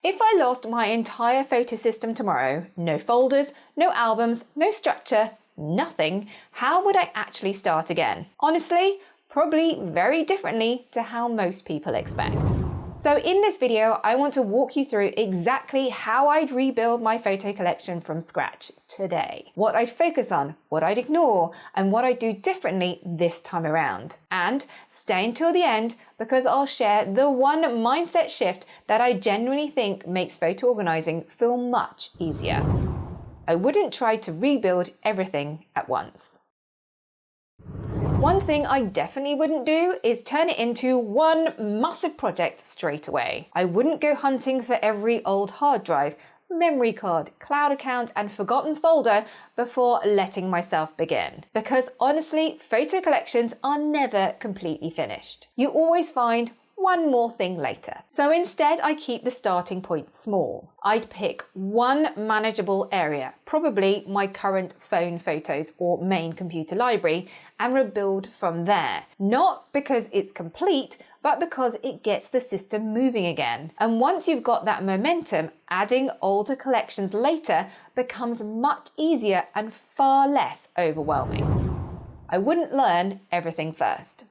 If I lost my entire photo system tomorrow, no folders, no albums, no structure, nothing, how would I actually start again? Honestly, probably very differently to how most people expect. So in this video, I want to walk you through exactly how I'd rebuild my photo collection from scratch today. What I'd focus on, what I'd ignore, and what I'd do differently this time around. And stay until the end because I'll share the one mindset shift that I genuinely think makes photo organizing feel much easier. I wouldn't try to rebuild everything at once. One thing I definitely wouldn't do is turn it into one massive project straight away. I wouldn't go hunting for every old hard drive, memory card, cloud account, and forgotten folder before letting myself begin. Because honestly, photo collections are never completely finished. You always find one more thing later. So instead, I keep the starting point small. I'd pick one manageable area, probably my current phone photos or main computer library, and rebuild from there. Not because it's complete, but because it gets the system moving again. And once you've got that momentum, adding older collections later becomes much easier and far less overwhelming. I wouldn't learn everything first.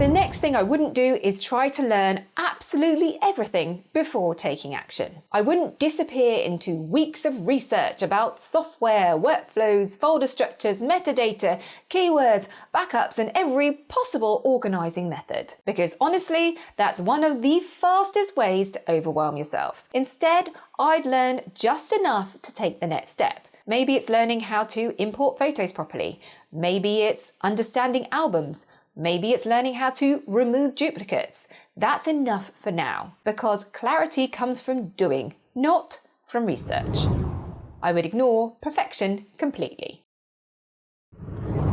The next thing I wouldn't do is try to learn absolutely everything before taking action. I wouldn't disappear into weeks of research about software, workflows, folder structures, metadata, keywords, backups, and every possible organizing method. Because honestly, that's one of the fastest ways to overwhelm yourself. Instead, I'd learn just enough to take the next step. Maybe it's learning how to import photos properly. Maybe it's understanding albums. Maybe it's learning how to remove duplicates. That's enough for now, because clarity comes from doing, not from research. I would ignore perfection completely.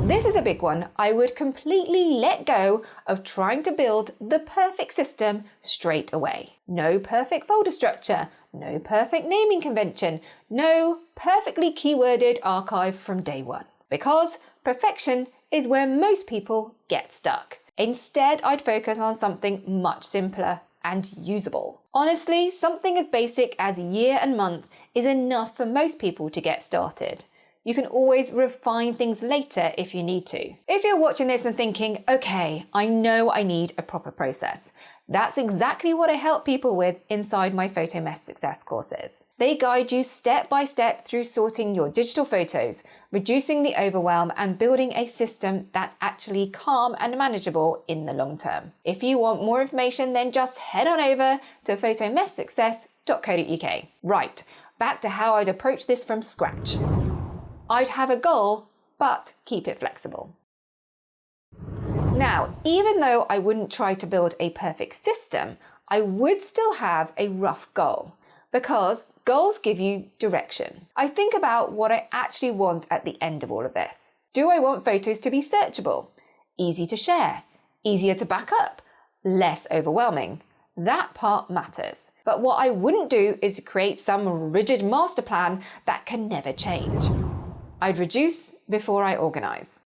This is a big one. I would completely let go of trying to build the perfect system straight away. No perfect folder structure, no perfect naming convention, no perfectly keyworded archive from day one. Because perfection is where most people get stuck. Instead, I'd focus on something much simpler and usable. Honestly, something as basic as year and month is enough for most people to get started. You can always refine things later if you need to. If you're watching this and thinking, okay, I know I need a proper process, that's exactly what I help people with inside my Photo Mess Success courses. They guide you step by step through sorting your digital photos, reducing the overwhelm, and building a system that's actually calm and manageable in the long term. If you want more information, then just head on over to photomesssuccess.co.uk. Right, back to how I'd approach this from scratch. I'd have a goal, but keep it flexible. Now, even though I wouldn't try to build a perfect system, I would still have a rough goal, because goals give you direction. I think about what I actually want at the end of all of this. Do I want photos to be searchable, easy to share, easier to back up, less overwhelming? That part matters. But what I wouldn't do is create some rigid master plan that can never change. I'd reduce before I organize.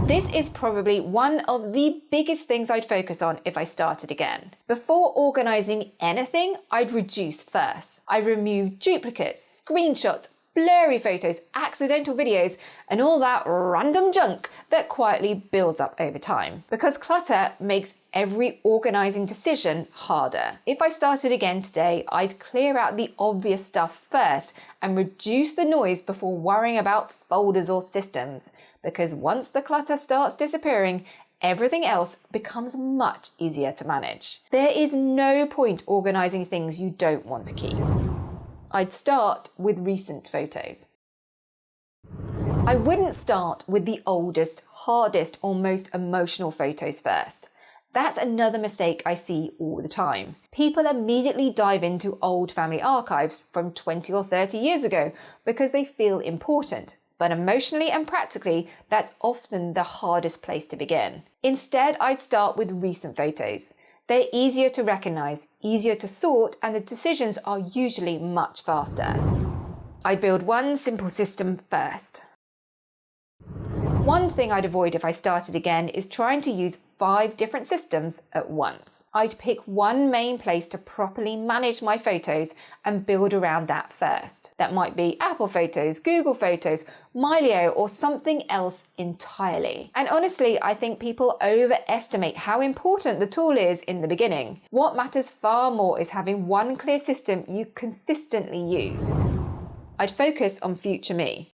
This is probably one of the biggest things I'd focus on if I started again. Before organizing anything, I'd reduce first. I'd remove duplicates, screenshots, blurry photos, accidental videos, and all that random junk that quietly builds up over time. Because clutter makes every organizing decision harder. If I started again today, I'd clear out the obvious stuff first and reduce the noise before worrying about folders or systems. Because once the clutter starts disappearing, everything else becomes much easier to manage. There is no point organizing things you don't want to keep. I'd start with recent photos. I wouldn't start with the oldest, hardest, or most emotional photos first. That's another mistake I see all the time. People immediately dive into old family archives from 20 or 30 years ago because they feel important. But emotionally and practically, that's often the hardest place to begin. Instead, I'd start with recent photos. They're easier to recognize, easier to sort, and the decisions are usually much faster. I'd build one simple system first. One thing I'd avoid if I started again is trying to use 5 different systems at once. I'd pick one main place to properly manage my photos and build around that first. That might be Apple Photos, Google Photos, Mylio, or something else entirely. And honestly, I think people overestimate how important the tool is in the beginning. What matters far more is having one clear system you consistently use. I'd focus on future me.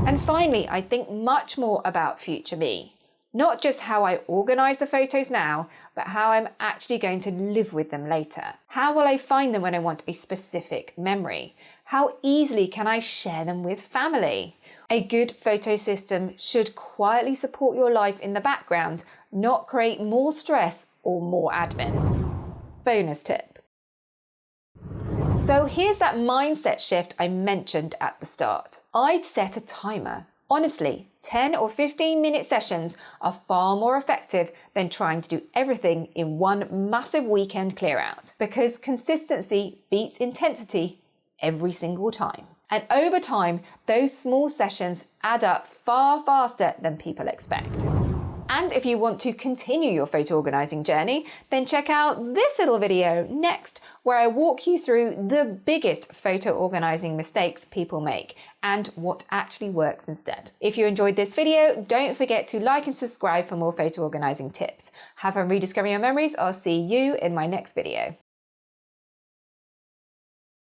And finally, I think much more about future me. Not just how I organise the photos now, but how I'm actually going to live with them later. How will I find them when I want a specific memory? How easily can I share them with family? A good photo system should quietly support your life in the background, not create more stress or more admin. Bonus tip. So here's that mindset shift I mentioned at the start. I'd set a timer. Honestly, 10 or 15-minute sessions are far more effective than trying to do everything in one massive weekend clear out, because consistency beats intensity every single time. And over time, those small sessions add up far faster than people expect. And if you want to continue your photo organizing journey, then check out this little video next, where I walk you through the biggest photo organizing mistakes people make and what actually works instead. If you enjoyed this video, don't forget to like and subscribe for more photo organizing tips. Have fun rediscovering your memories. I'll see you in my next video.